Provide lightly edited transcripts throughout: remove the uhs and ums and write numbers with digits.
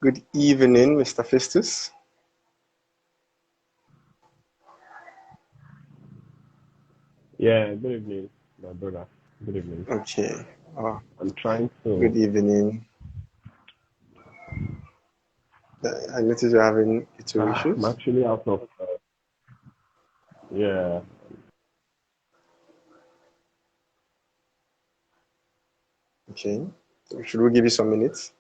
Good evening, Mr. Festus. Yeah, good evening, my brother. Good evening. Okay. Uh, I'm trying Good to. evening. I noticed you're having little I'm issues. actually out of. Yeah. Okay. So should we give you some minutes?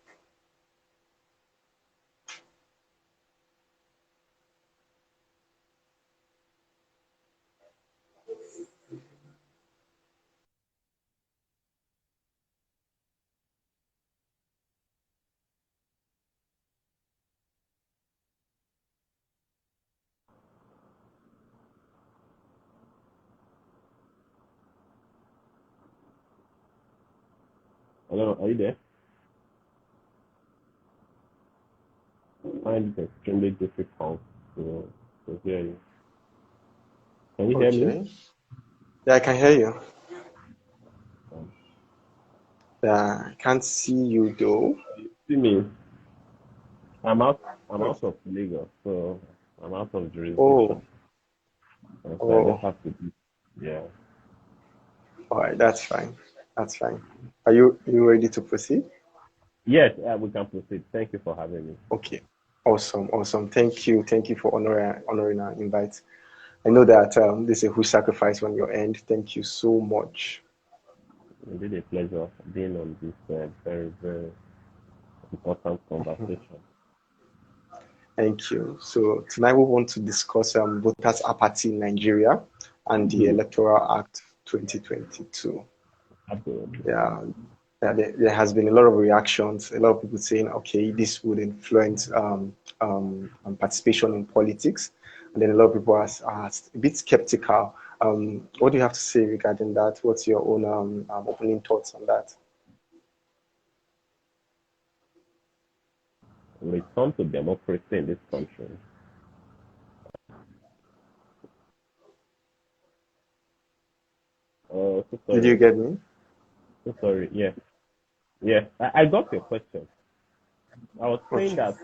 Hello, are you there? I find it extremely difficult to hear you. Can you hear me? Okay. Yeah, I can hear you. Um, Yeah, I can't see you though. you see me? I'm out. I'm Okay. out of Lagos, so I'm out of Oh, jurisdiction. So I just oh. have to be. Yeah. All right, that's fine. That's fine. Are you ready to proceed? Yes, we can proceed. Thank you for having me. Okay. Awesome, awesome. Thank you. Thank you for honoring our invite. I know that this is a huge sacrifice on your end. Thank you so much. Indeed, a pleasure being on this very, very important conversation. Thank you. So tonight we want to discuss voters' apathy in Nigeria and the Hmm. Electoral Act 2022. Absolutely. Yeah, there has been a lot of reactions, a lot of people saying, okay, this would influence participation in politics. And then a lot of people are a bit skeptical. What do you have to say regarding that? What's your own opening thoughts on that? Return to democracy in this country. So Did you sorry. get me? So sorry. Yes. Yes. I got your question. I was saying Okay. that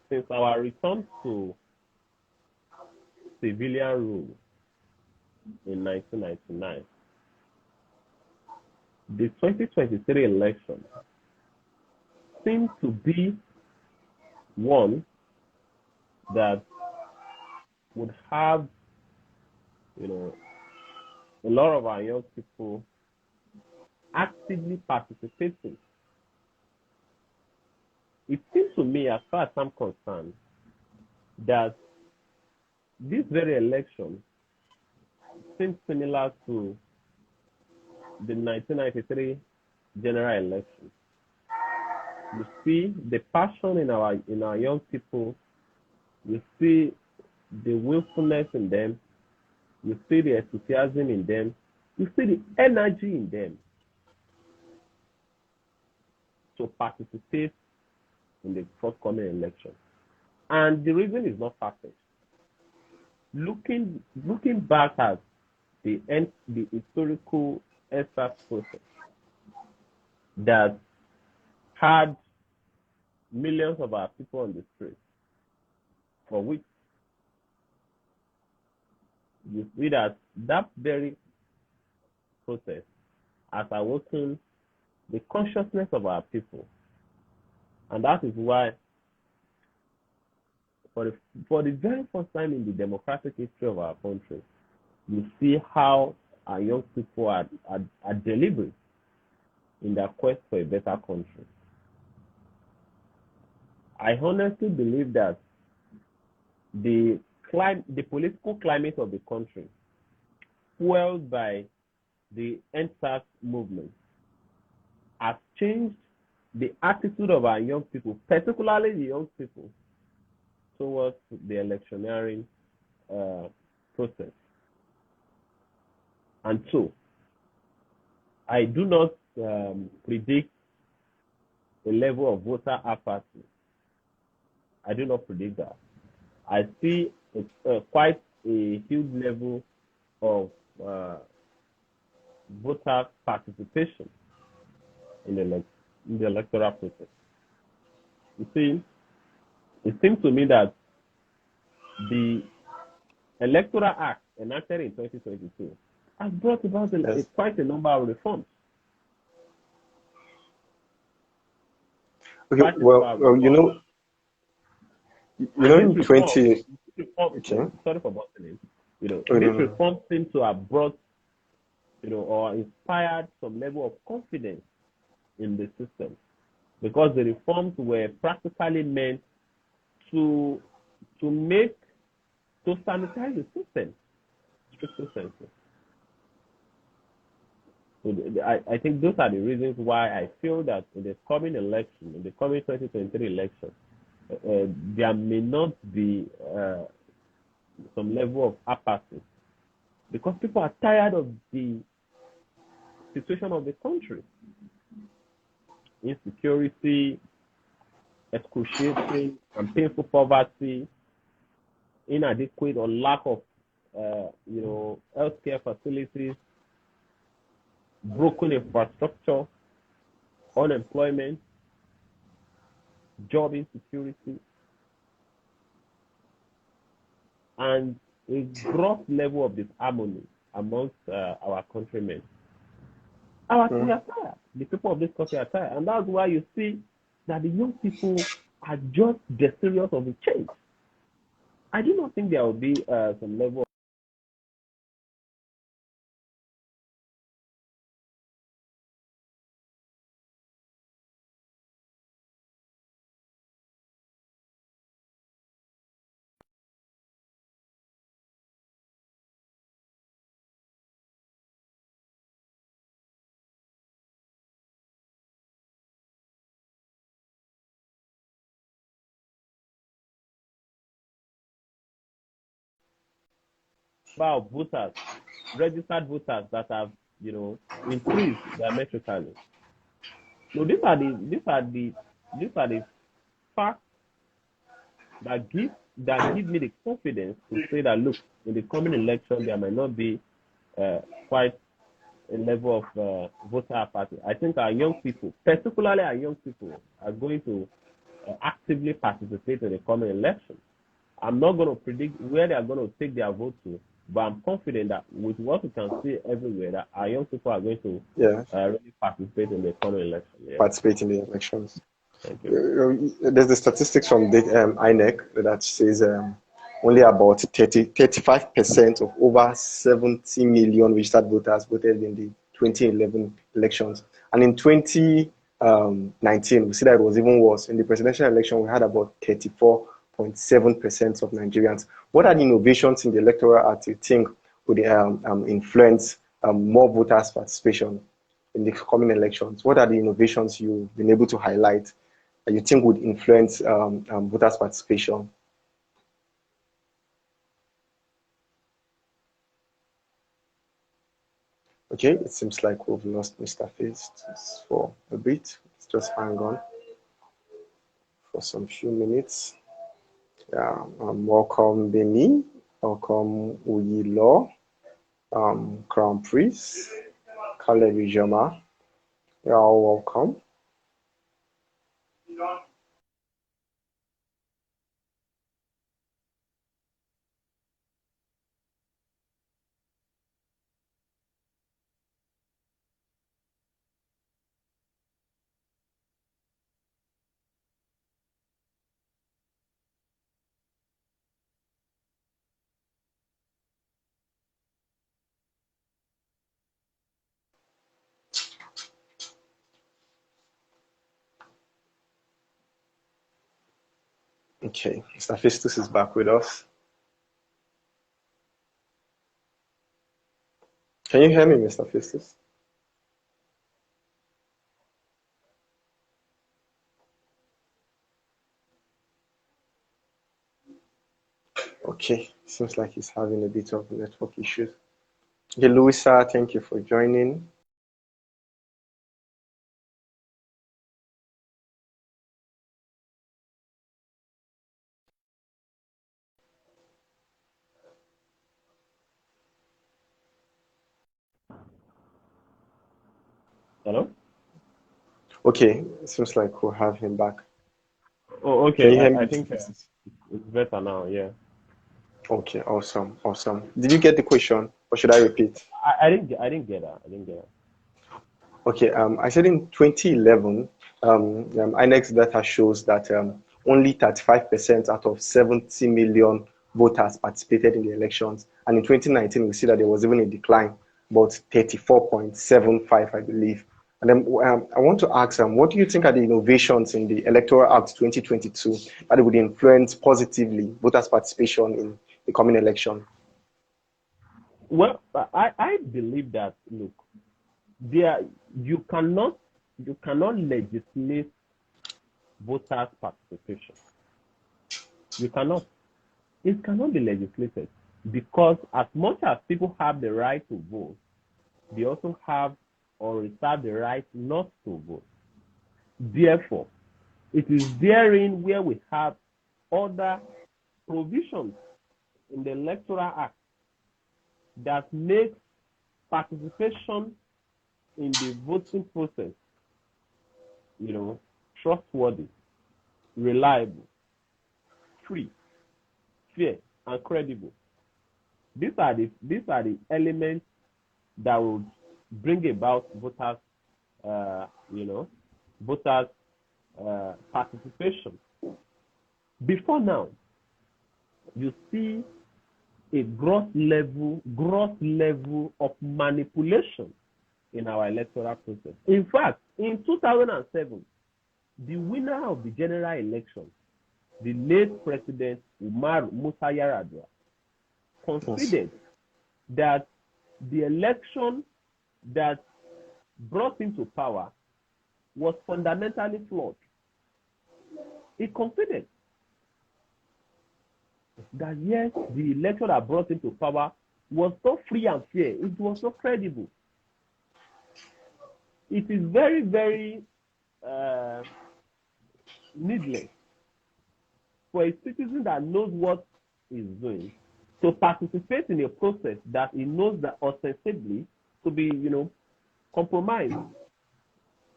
since our return to civilian rule in 1999, the 2023 election seemed to be one that would have, you know, a lot of our young people actively participating. It seems to me, as far as I'm concerned, that this very election seems similar to the 1993 general election. You see the passion in our young people. You see the willfulness in them. You see the enthusiasm in them. You see the energy in them to participate in the forthcoming election. And the reason is not perfect. Looking back at the historical ESAS process that had millions of our people on the street, for which you see that that very process has awoken the consciousness of our people. And that is why, for the, for the very first time in the democratic history of our country, you see how our young people are deliberate in their quest for a better country. I honestly believe that the political climate of the country, fueled by the NSAS movement, has changed the attitude of our young people, particularly the young people, towards the electioneering uh, process. And so, I do not predict a level of voter apathy. I do not predict that. I see quite a huge level of uh, voter participation in the electoral process. You see, It seems to me that the Electoral Act enacted in 2022 has brought about Yes. quite a number of reforms. Okay. Quite a number Well, of well, reforms. And this in reform, 20. Okay. sorry for butting in, Oh, no, this no, no. reform seems to have brought, or inspired some level of confidence in the system, because the reforms were practically meant to sanitize the system, strictly sense. So I think those are the reasons why I feel that in the coming election, in the coming 2023 election, there may not be some level of apathy, because people are tired of the situation of the country. Insecurity, excruciating and painful poverty, inadequate or lack of, healthcare facilities, broken infrastructure, unemployment, job insecurity, and a gross level of disharmony amongst our countrymen. We are tired. The people of this country are tired. And that's why you see that the young people are just desirous of a change. I do not think there will be some level of voters, registered voters that have, increased diametrically. So these are the facts that give me the confidence to say that, look, in the coming election there might not be quite a level of voter apathy. I think our young people, particularly our young people, are going to actively participate in the coming election. I'm not going to predict where they are going to take their vote to, but I'm confident that with what we can see everywhere, that our young people are going to Yeah. really participate in the coming election. Yeah. Participate in the elections. Thank you. There's the statistics from the INEC that says only about 35% of over 70 million registered voters voted in the 2011 elections. And in 2019, we see that it was even worse. In the presidential election, we had about 34.7% of Nigerians. What are the innovations in the Electoral Act you think would influence more voters' participation in the coming elections? What are the innovations you've been able to highlight that you think would influence voters' participation? Okay, it seems like we've lost Mr. Festus for a bit. Let's just hang on for some few minutes. Yeah, welcome Beni, welcome Uyilo, Crown Prince, Kalevi Jama. You're all welcome. Okay, Mr. Festus is back with us. Can you hear me, Mr. Festus? Okay, seems like he's having a bit of network issues. Okay, Louisa, thank you for joining. Hello? Okay, it seems like we'll have him back. Oh, Can okay. you hear I me? think it's better now. Yeah. Okay, awesome, awesome. Did you get the question, or should I repeat? I didn't get that. I didn't get that. Okay, I said in 2011, INEX data shows that only 35% out of 70 million voters participated in the elections. And in 2019, we see that there was even a decline, but 34.75, I believe. And then I want to ask, what do you think are the innovations in the Electoral Act 2022 that would influence positively voters' participation in the coming election? Well, I believe that, look, there you cannot legislate voters' participation. You cannot. It cannot be legislated because as much as people have the right to vote, they also have or reserve the right not to vote. Therefore, it is therein where we have other provisions in the Electoral Act that makes participation in the voting process, trustworthy, reliable, free, fair, and credible. These are the elements that would bring about voters participation. Before now, you see a gross level of manipulation in our electoral process. In fact, in 2007, the winner of the general election, the late President Umar Musa Yar'Adua, considered that the election that brought him to power was fundamentally flawed. He considered that yes, the election that brought him to power was so free and fair, it was so credible. It is very, very needless for a citizen that knows what he's doing to participate in a process that he knows that ostensibly to be, compromised.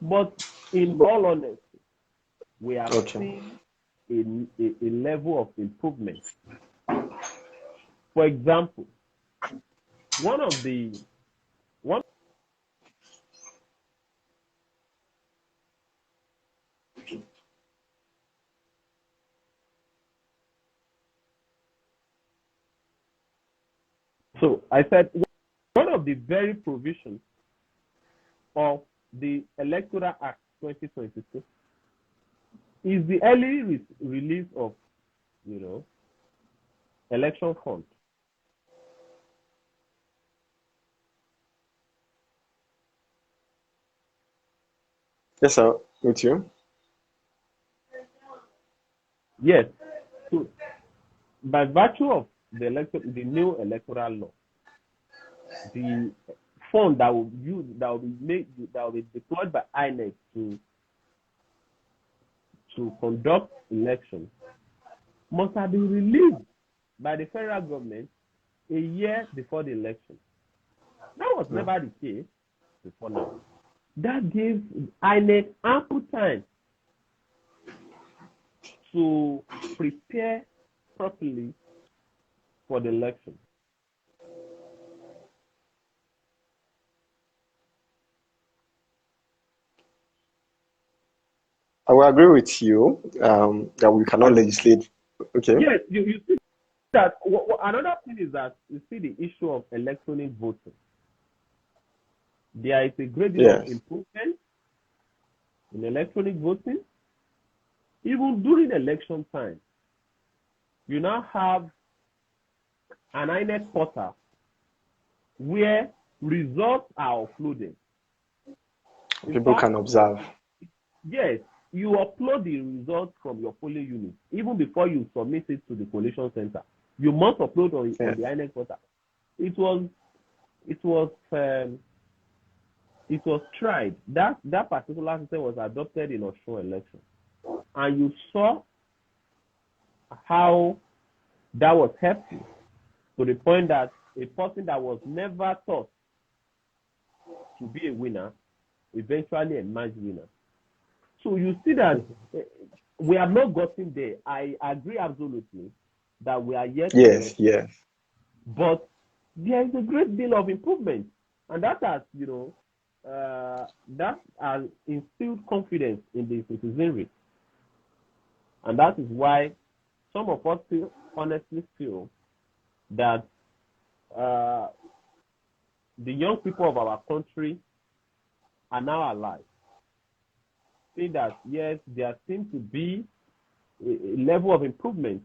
But in all honesty, we have seen a level of improvement. For example, so I said one of the very provisions of the Electoral Act 2022 is the early release of, election funds. Yes, sir. With you. Yes. So by virtue of the new electoral law, the fund that will be deployed by INEC to conduct elections must have been released by the federal government a year before the election. That was never the case before now. That gives INEC ample time to prepare properly for the election. I will agree with you that we cannot legislate. Okay. Yes, you see that. Another thing is that you see the issue of electronic voting. There is a great deal of improvement in electronic voting. Even during election time, you now have an INEC portal where results are uploaded. People can observe. Yes, you upload the results from your polling unit even before you submit it to the collation center. You must upload on the INEC portal. It was tried. That particular system was adopted in Osun election, and you saw how that was helpful to the point that a person that was never thought to be a winner eventually emerged winner. So you see that we have not gotten there. I agree absolutely that we are yet. Yes, yes. But there is a great deal of improvement, and that has, that has instilled confidence in the citizenry, and that is why some of us honestly feel that the young people of our country are now alive. See that, yes, there seems to be a level of improvement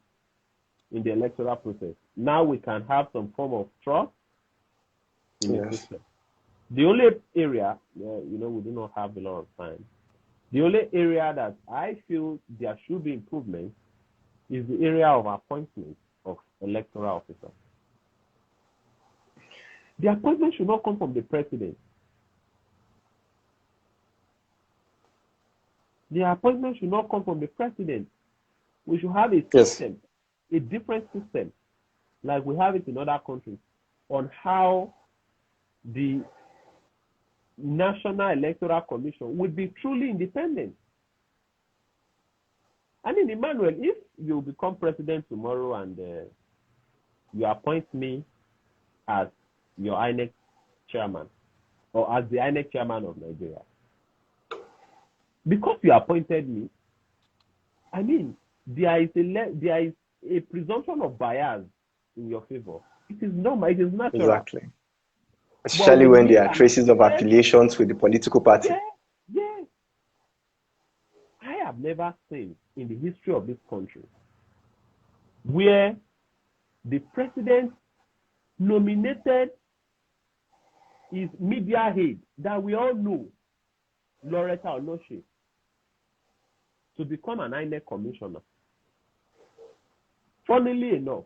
in the electoral process. Now we can have some form of trust in the system. The only area, we do not have a lot of time. The only area that I feel there should be improvement is the area of appointment of electoral officers. The appointment should not come from the president. The appointment should not come from the president. We should have a system, a different system, like we have it in other countries, on how the National Electoral Commission would be truly independent. I mean, Emmanuel, if you become president tomorrow and you appoint me as your INEC chairman, or as the INEC chairman of Nigeria, because you appointed me, I mean, there is a presumption of bias in your favor. It is normal. It is natural. Exactly. Especially when there are traces of affiliations with the political party. Yes. I have never seen in the history of this country where the president nominated his media aide that we all know, Loretta Onoche, to become an INEC commissioner. Funnily enough,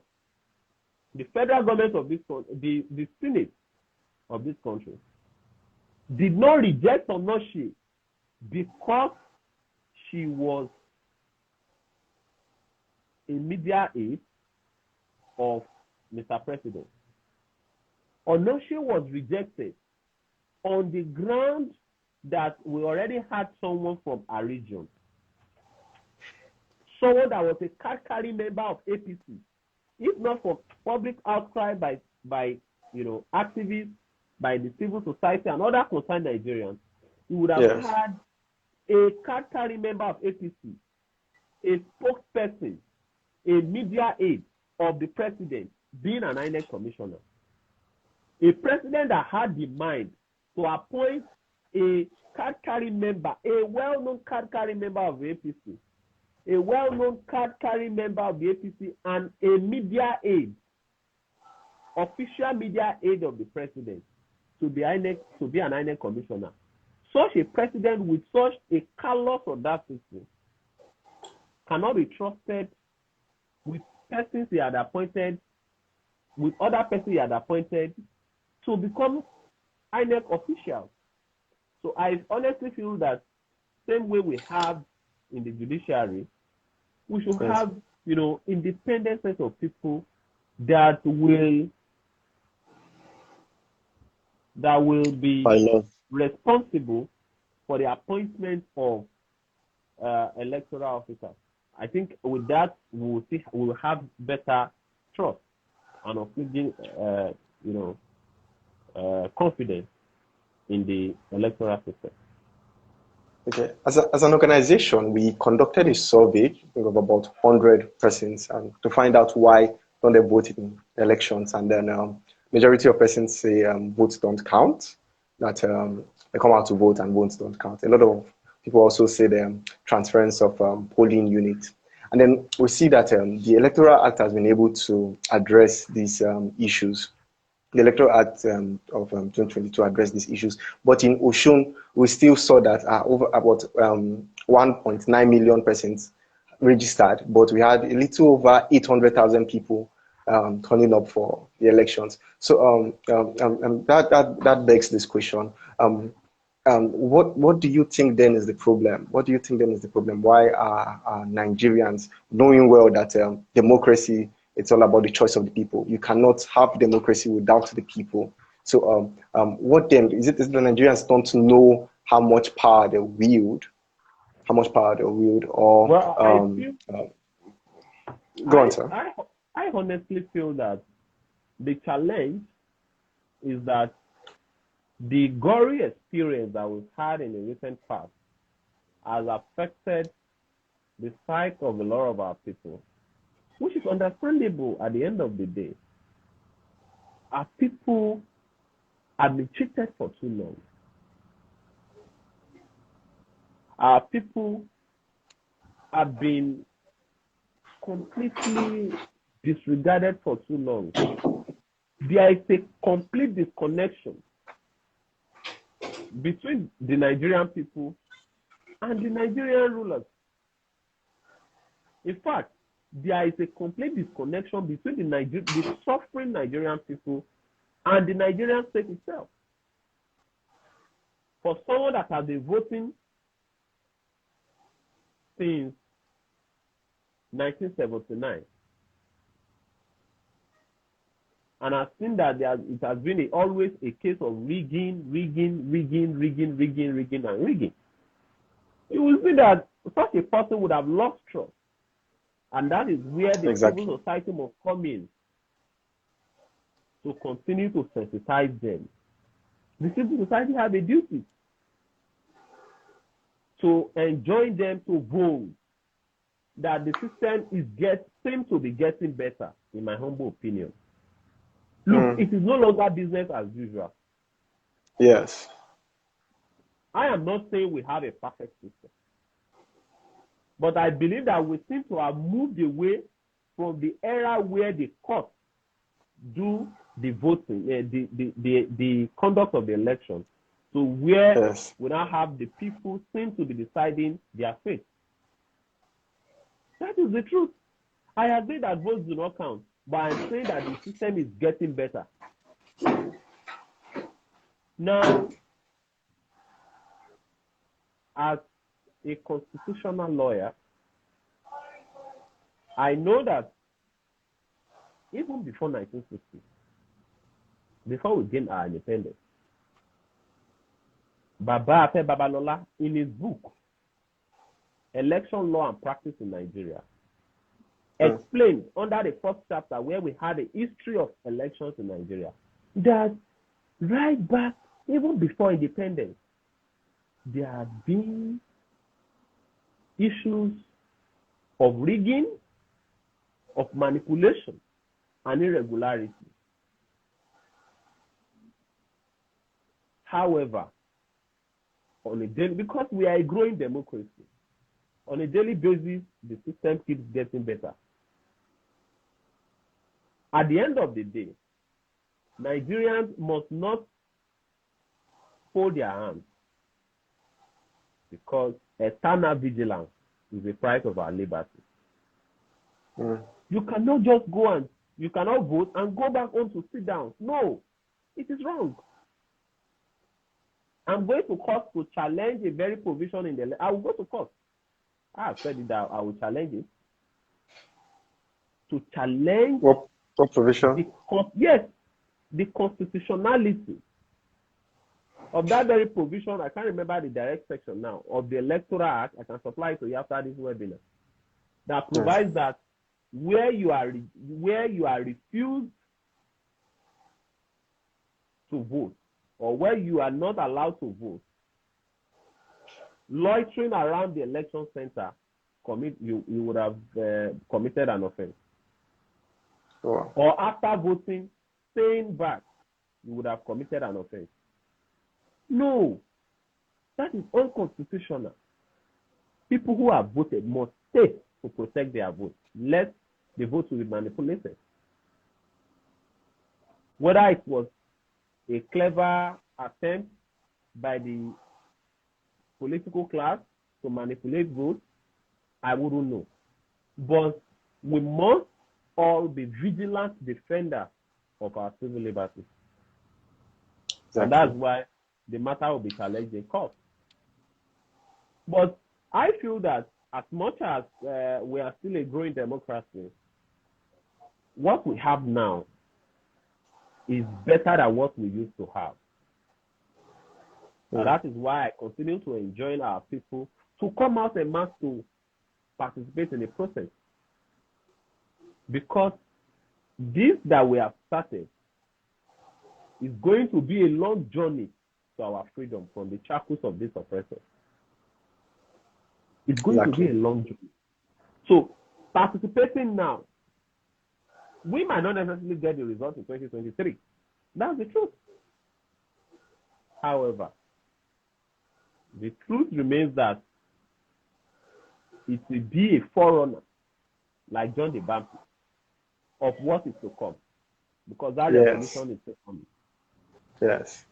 the federal government of this country, the Senate of this country, did not reject Onoche because she was a media aide of Mr. President. Onoche was rejected on the ground that we already had someone from our region, someone that was a card-carrying member of APC. If not for public outcry by activists, by the civil society and other concerned Nigerians, we would have had a card-carrying member of APC, a spokesperson, a media aide of the president being an INEC commissioner. A president that had the mind to appoint a card-carrying member, a well-known card-carrying member of the APC, a well-known card-carrying member of the APC, and a media aide, official media aide of the president, to be an INEC commissioner. Such a president with such a callous audacity cannot be trusted with persons he had appointed, with other persons he had appointed, to become INEC officials. So I honestly feel that same way we have in the judiciary, we should have, independent set of people that will be responsible for the appointment of electoral officers. I think with that we will have better trust and of confidence in the electoral system. Okay. As an organization, we conducted a survey of about 100 persons to find out why don't they vote in elections, and then majority of persons say votes don't count, that they come out to vote and votes don't count. A lot of people also say the transference of polling units. And then we see that the Electoral Act has been able to address these issues. The Electoral Act of 2022 addressed these issues. But in Osun, we still saw that over about 1.9 million persons registered, but we had a little over 800,000 people turning up for the elections. So that begs this question. What do you think then is the problem? What do you think then is the problem? Why are Nigerians, knowing well that democracy, it's all about the choice of the people? You cannot have democracy without the people. So what then? Is it the Nigerians don't know how much power they wield? how much power they wield, or Well, I feel go on, sir. I honestly feel that the challenge is that the gory experience that we've had in the recent past has affected the psyche of a lot of our people, which is understandable at the end of the day. Our people have been cheated for too long. Our people have been completely disregarded for too long. There is a complete disconnection between the Nigerian people and the Nigerian rulers. In fact, there is a complete disconnection between the suffering Nigerian people and the Nigerian state itself. For someone that has been voting since 1979 and has seen that it has been always a case of rigging, and rigging, you will see that such a person would have lost trust. And that is where the civil society must come in to continue to sensitize them. The civil society has a duty to enjoin them to vote that the system seems to be getting better, in my humble opinion. Look, it is no longer business as usual. Yes. I am not saying we have a perfect system, but I believe that we seem to have moved away from the era where the courts do the voting, the conduct of the election, to where we now have the people seem to be deciding their fate. That is the truth. I agree that votes do not count, but I'm saying that the system is getting better. Now, as a constitutional lawyer, I know that even before 1960, before we gained our independence, Baba Afe Babalola, in his book, Election Law and Practice in Nigeria, explained under the first chapter where we had a history of elections in Nigeria, that right back, even before independence, there had been issues of rigging, of manipulation, and irregularity. However, on a daily, because we are a growing democracy, on a daily basis, the system keeps getting better. At the end of the day, Nigerians must not fold their hands, because eternal vigilance is the price of our liberty. You cannot just go and you cannot vote and go back home to sit down. No, it is wrong. I'm going to court to challenge a very provision in the. I will go to court. I have said it that I will challenge it. To challenge what provision? The constitutionality of that very provision. I can't remember the direct section now of the Electoral Act. I can supply it to you after this webinar. That provides that where you are refused to vote, or where you are not allowed to vote, loitering around the election center, you would have committed an offense. Wow. Or after voting, staying back, you would have committed an offense. No, that is unconstitutional. People who have voted must stay to protect their vote, lest the vote will be manipulated. Whether it was a clever attempt by the political class to manipulate votes, I wouldn't know. But we must all be vigilant defenders of our civil liberties. Exactly. And that's why the matter will be challenged in court. But I feel that as much as we are still a growing democracy, what we have now is better than what we used to have. And that is why I continue to enjoin our people to come out en masse to participate in the process. Because this that we have started is going to be a long journey to our freedom from the shackles of this oppressor. It's going to be a long journey. So participating now, we might not necessarily get the result in 2023. That's the truth. However, the truth remains that it will be a forerunner, like John the Baptist, of what is to come, because that revolution is still coming. Yes.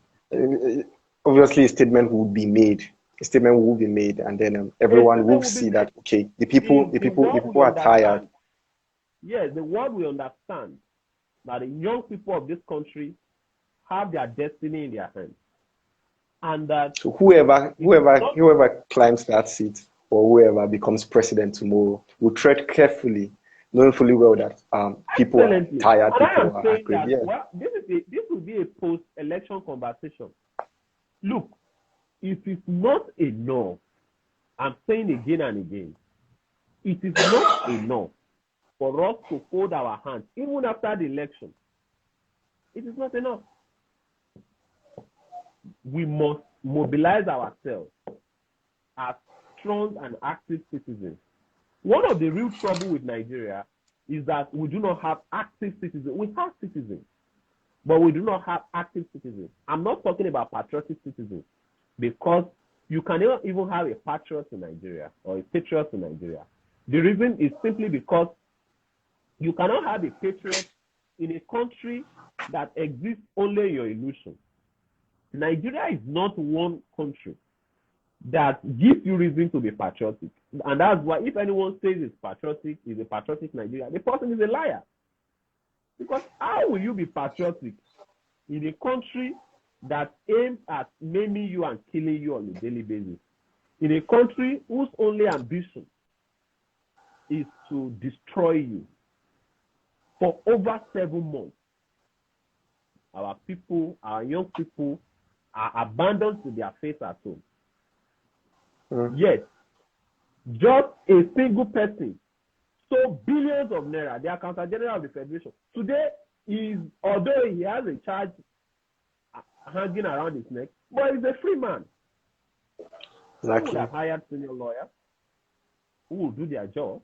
Obviously, a statement will be made. A statement will be made, and then everyone will see that, okay, the people are tired. Yes, the world will understand that the young people of this country have their destiny in their hands, and that so whoever climbs that seat or whoever becomes president tomorrow will tread carefully, knowing fully well that people are tired, people are angry. That, well, this will be a post-election conversation. Look, it is not enough. I'm saying again and again, it is not enough for us to fold our hands even after the election. It is not enough. We must mobilize ourselves as strong and active citizens. One of the real trouble with Nigeria is that we do not have active citizens. We have citizens, but we do not have active citizens. I'm not talking about patriotic citizens, because you cannot even have a patriot in Nigeria or a patriot in Nigeria. The reason is simply because you cannot have a patriot in a country that exists only in your illusion. Nigeria is not one country that gives you reason to be patriotic. And that's why if anyone says it's patriotic, is a patriotic Nigeria, the person is a liar. Because how will you be patriotic in a country that aims at maiming you and killing you on a daily basis? In a country whose only ambition is to destroy you. For over 7 months, our people, our young people, are abandoned to their fate at home. Yet, just a single person stole billions of naira, the accountant general of the federation. Today, although he has a charge hanging around his neck, but he's a free man. Exactly. Who would have hired senior lawyers who will do their job?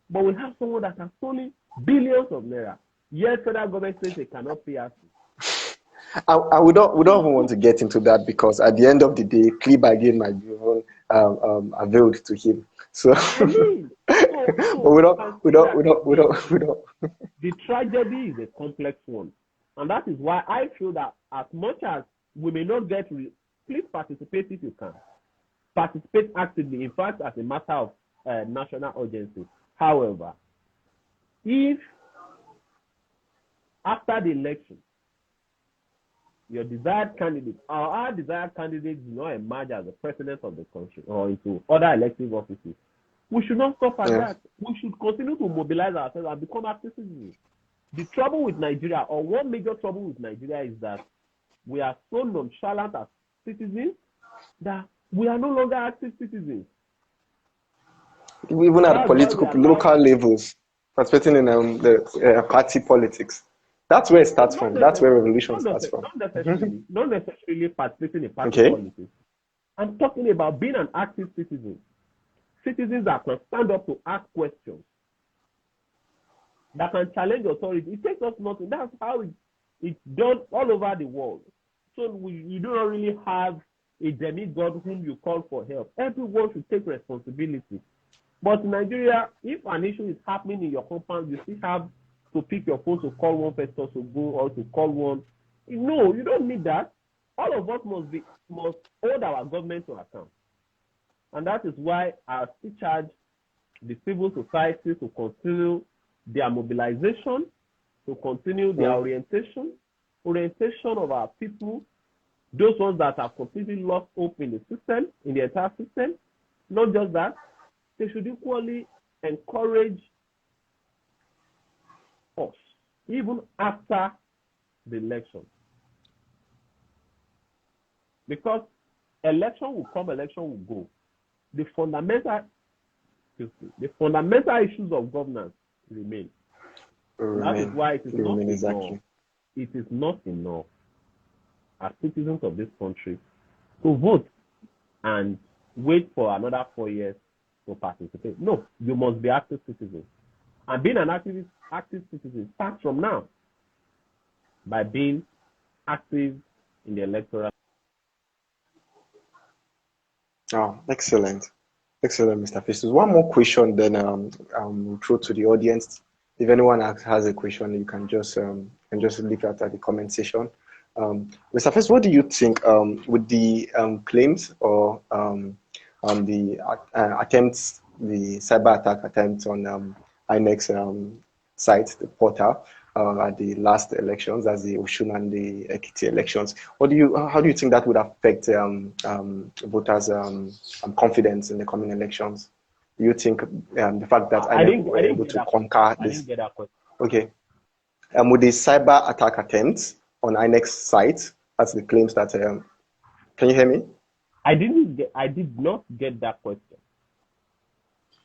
But we have someone that has stolen billions of naira. Yet, federal government says they cannot pay us. We don't even want to get into that, because at the end of the day, plea bargain might be availed to him. So, I mean, but we don't. The tragedy is a complex one, and that is why I feel that as much as we may not get, please participate if you can. Participate actively. In fact, as a matter of national urgency. However, if after the election, your desired candidate or our desired candidate do not emerge as the president of the country or into other elective offices, we should not stop at that. We should continue to mobilize ourselves and become active citizens. The trouble with Nigeria, or one major trouble with Nigeria, is that we are so nonchalant as citizens that we are no longer active citizens. Even at local levels, participating in the party politics. That's where it starts from. That's where revolution starts from. Not necessarily participating in party politics. I'm talking about being an active citizen. Citizens that can stand up to ask questions, that can challenge authority. It takes us nothing. That's how it's done all over the world. So you do not really have a demigod whom you call for help. Everyone should take responsibility. But in Nigeria, if an issue is happening in your compound, you still have to pick your phone to call one Festus Ogun or to call one. No, you don't need that. All of us must hold our government to account. And that is why I still charge the civil society to continue their mobilization, to continue their orientation of our people, those ones that have completely lost hope in the system, in the entire system. Not just that, they should equally encourage us, even after the election. Because election will come, election will go. the fundamental issues of governance remain. That is why it is not enough. Exactly. It is not enough as citizens of this country to vote and wait for another 4 years to participate. No, you must be active citizens. And being an active citizen starts from now by being active in the electoral. Oh, excellent. Excellent, Mr. Festus. One more question, then we'll throw to the audience. If anyone has a question, you can just leave it at the comment section. Mr. Festus, what do you think with the claims or the attempts, the cyber attack attempts on INEC's site, the portal, at the last elections, as the Osun and the Ekiti elections? How do you think that would affect voters' confidence in the coming elections? Do you think the fact that INEC were able to conquer this? I didn't get that question. Okay. With the cyber attack attempts on INEC's site, that's the claims that. Can you hear me? I did not get that question.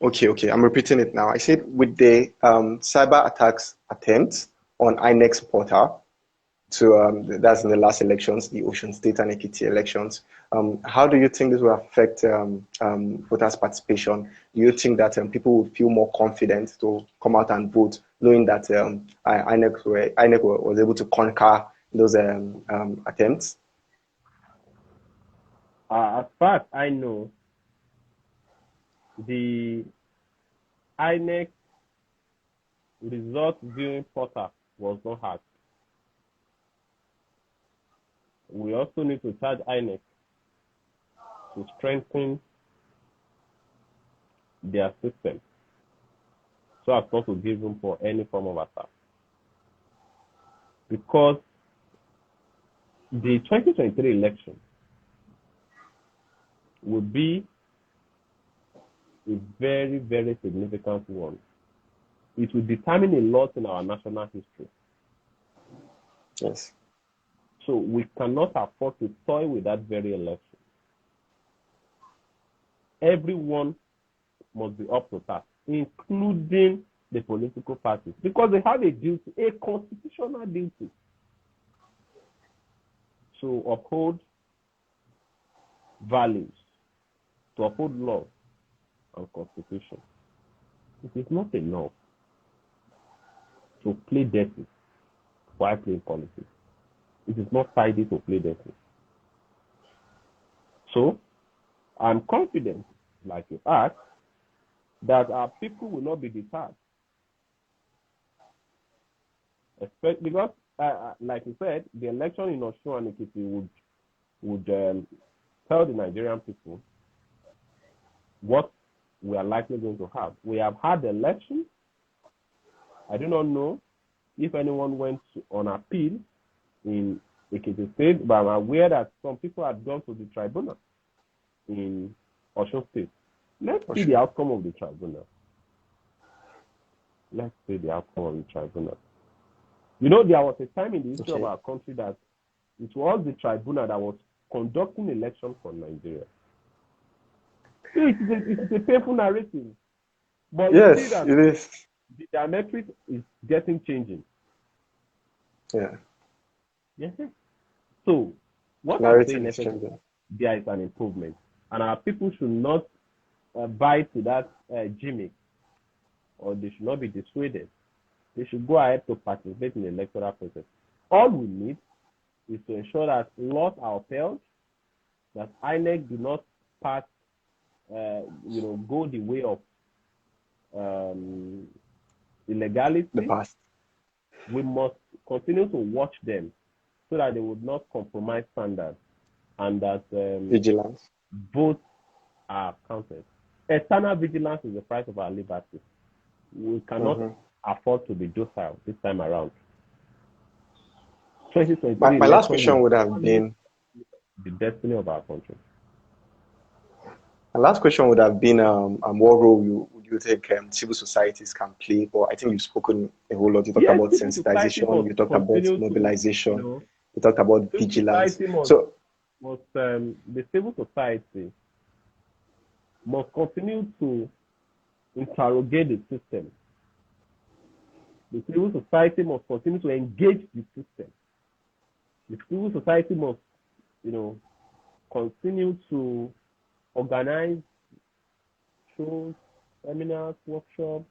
Okay. I'm repeating it now. I said with the cyber attacks attempts on INEC's portal to that's in the last elections, the Osun State and Ekiti elections. How do you think this will affect voters' participation? Do you think that people will feel more confident to come out and vote, knowing that INEC was able to conquer those attempts? As far as I know, the INEC result viewing portal was not hacked. We also need to charge INEC to strengthen their system so as not to give room for any form of attack. Because the 2023 election would be a very, very significant one. It will determine a lot in our national history. Yes. So we cannot afford to toy with that very election. Everyone must be up to task, including the political parties, because they have a duty, a constitutional duty, to uphold values, to uphold law and constitution. It is not enough to play dirty while playing politics. It is not tidy to play dirty. So, I'm confident, like you asked, that our people will not be deterred. Because, like you said, the election in Osun and Ekiti would tell the Nigerian people what we are likely going to have. We have had the election. I do not know if anyone went on appeal in Ekiti State, but I'm aware that some people had gone to the tribunal in Osun State. Let's see the outcome of the tribunal. Let's see the outcome of the tribunal. You know, there was a time in the history of our country that it was the tribunal that was conducting elections for Nigeria. It is a painful narrative. But yes, you see that it is. The diametric is getting changing. Yeah. Yes. So, what I'm saying is there is an improvement. And our people should not buy to that gimmick, or they should not be dissuaded. They should go ahead to participate in the electoral process. All we need is to ensure that laws are upheld, that INEC do not go the way of illegality. The past. We must continue to watch them so that they would not compromise standards and that vigilance. Both are counted. Eternal vigilance is the price of our liberty. We cannot afford to be docile this time around. 2023. My last question would have been the destiny of our country. My last question would have been what role would you think civil societies can play? But I think you've spoken a whole lot. You talked about sensitization, you talked about mobilization, you talked about vigilance. The civil society must continue to interrogate the system. The civil society must continue to engage the system. The civil society must, continue to organize shows, seminars, workshops,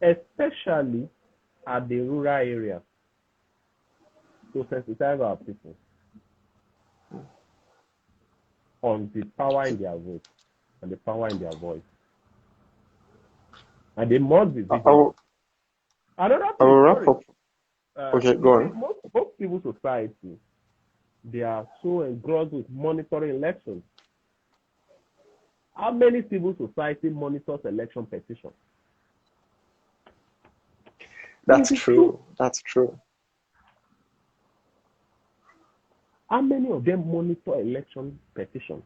especially at the rural areas, to sensitize our people on the power in their vote and the power in their voice. And they must be vigilant. Another I thing, will wrap up. Okay, go on. Most civil society, they are so engrossed with monitoring elections. How many civil society monitors election petitions? That's true. That's true. How many of them monitor election petitions?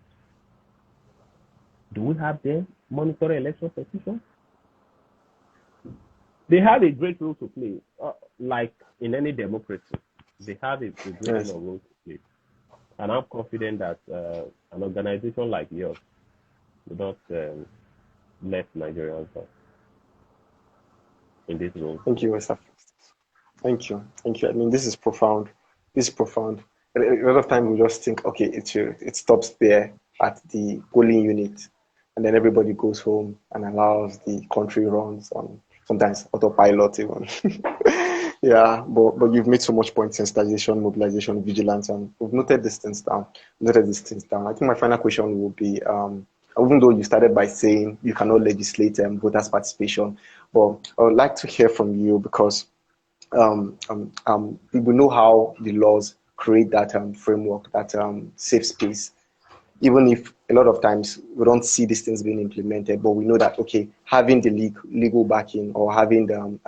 Do we have them monitor election petitions? They have a great role to play, like in any democracy. They have a great role to play. And I'm confident that an organization like yours will not let Nigerians down in this role. Thank you, Mr. Festus. Thank you. Thank you. I mean, this is profound. This is profound. A lot of times we just think, okay, it stops there at the polling unit, and then everybody goes home and allows the country runs on sometimes autopilot even. Yeah, but you've made so much points: sensitization, mobilization, vigilance, and we've noted these things down. I think my final question will be, even though you started by saying you cannot legislate voters' participation, but I would like to hear from you because we know how the laws create that framework, that safe space. Even if a lot of times we don't see these things being implemented, but we know that, okay, having the legal backing or having the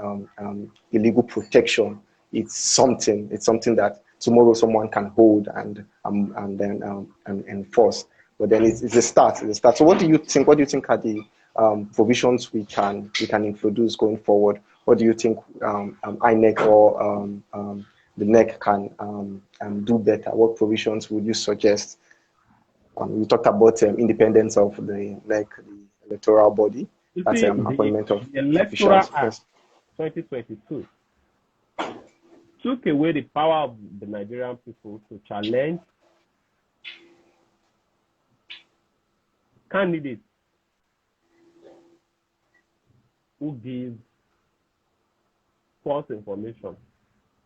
legal protection, it's something that tomorrow someone can hold and then enforce. But then it's a start. So what do you think? What do you think are the provisions we can introduce going forward? What do you think INEC or the NEC can do better? What provisions would you suggest? We talked about independence of the NEC, the electoral body. That's appointment of the Electoral Act 2022 took away the power of the Nigerian people to challenge candidates who give false information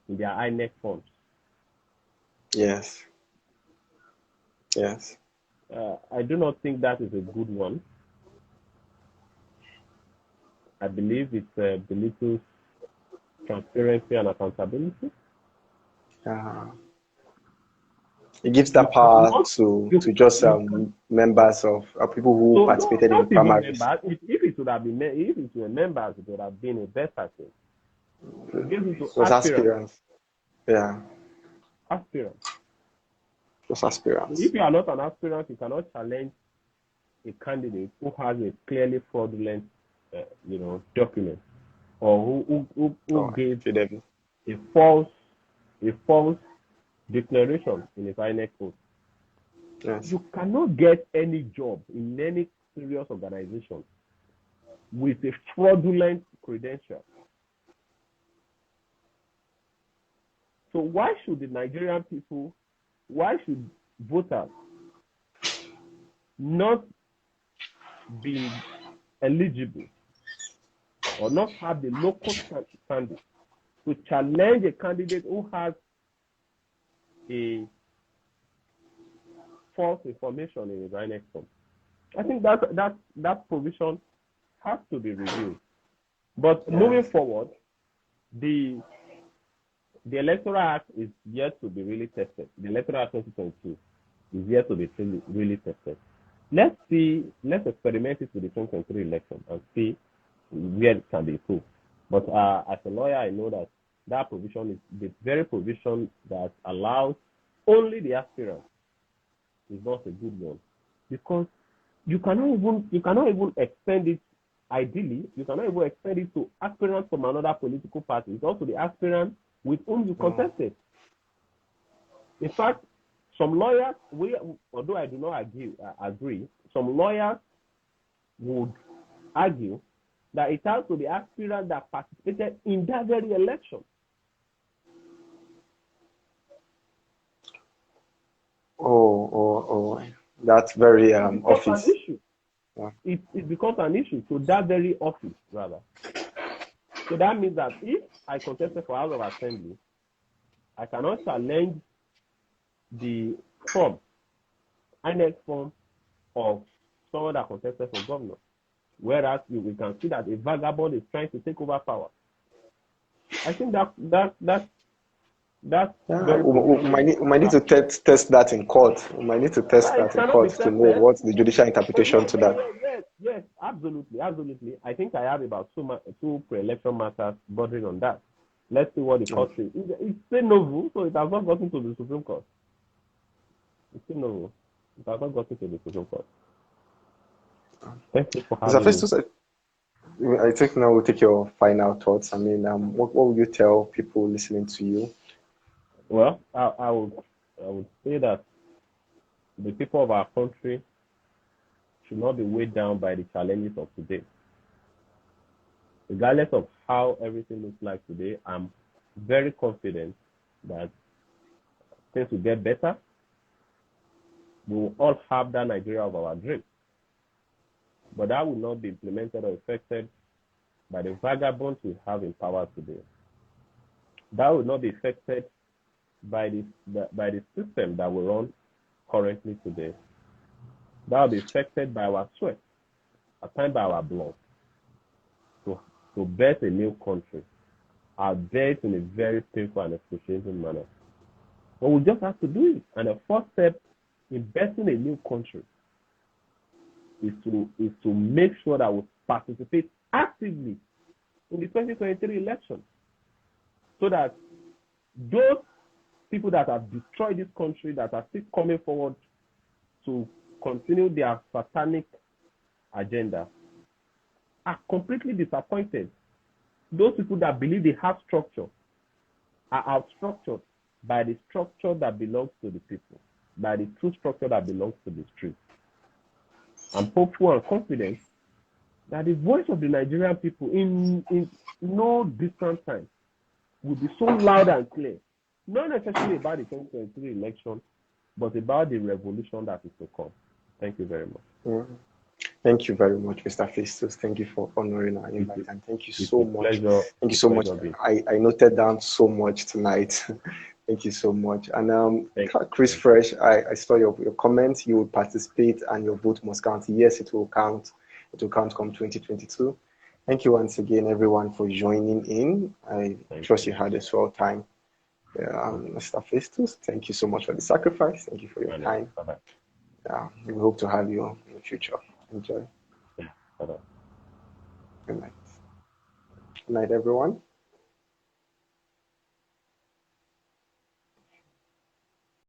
in their INEC forms. Yes. I do not think that is a good one. I believe it belittles transparency and accountability. It gives that power to just members of people who participated in primaries. If it would have been, if it were members, it would have been a better thing. It gives it to aspirants. Yeah. Aspirants. Just aspirants. If you are not an aspirant, you cannot challenge a candidate who has a clearly fraudulent, document, or who gave a false declaration in his INEC code. Yes. You cannot get any job in any serious organization with a fraudulent credential. So why should the Nigerian people, why should voters not be eligible or not have the local standing to challenge a candidate who has a false information in his INEC form? I think that provision has to be reviewed. But moving forward, the Electoral Act is yet to be really tested. The Electoral Act 2022 is yet to be really tested. Let's experiment it with the 2023 election and see where it can be improved. But as a lawyer, I know that provision is the very provision that allows only the aspirant is not a good one, because you cannot even extend it. Ideally, you cannot even extend it to aspirants from another political party. It's also the aspirant with whom you contested. In fact, some lawyers, although I do not agree, some lawyers would argue that it has to be aspirants that participated in that very election. Oh, that's very office. An issue. Yeah. It becomes an issue to that very office, rather. So that means that if I contested for House of Assembly, I cannot challenge the form, INEC form of someone that contested for governor. Whereas we can see that a vagabond is trying to take over power. I think that's very we might need to test that in court. We might need to test that in court to know what's the judicial interpretation to that. Yes, absolutely. I think I have about two pre-election matters bordering on that. Let's see what the court says. It's still novel, so it has not gotten to the Supreme Court. It's still novel. It has not gotten to the Supreme Court. Thank you for having me. I think now we'll take your final thoughts. I mean, what would you tell people listening to you? Well, I would say that the people of our country should not be weighed down by the challenges of today. Regardless of how everything looks like today, I'm very confident that things will get better. We will all have that Nigeria of our dreams. But that will not be implemented or affected by the vagabonds we have in power today. That will not be affected by the system that we run currently today. That will be affected by our sweat, at times by our blood, to birth a new country. Our birth in a very painful and excruciating manner. But we just have to do it. And the first step in birthing a new country is to make sure that we participate actively in the 2023 election, so that those people that have destroyed this country, that are still coming forward to continue their satanic agenda, are completely disappointed. Those people that believe they have structure are outstructured by the structure that belongs to the people, by the true structure that belongs to the streets. I'm hopeful and confident that the voice of the Nigerian people in no distant time will be so loud and clear, not necessarily about the 2023 election, but about the revolution that is to come. Thank you very much. Thank you very much, Mr. Festus. Thank you for honoring our invite, and thank you so much. Thank you so much. I noted down so much tonight. Thank you so much. And Chris Fresh, I saw your comments. You will participate and your vote must count. Yes, it will count. It will count come 2022. Thank you once again, everyone, for joining in. I trust you had a swell time. Mr. Festus, thank you so much for the sacrifice. Thank you for your time. We hope to have you in the future. Enjoy. Bye-bye. Good night. Good night, everyone.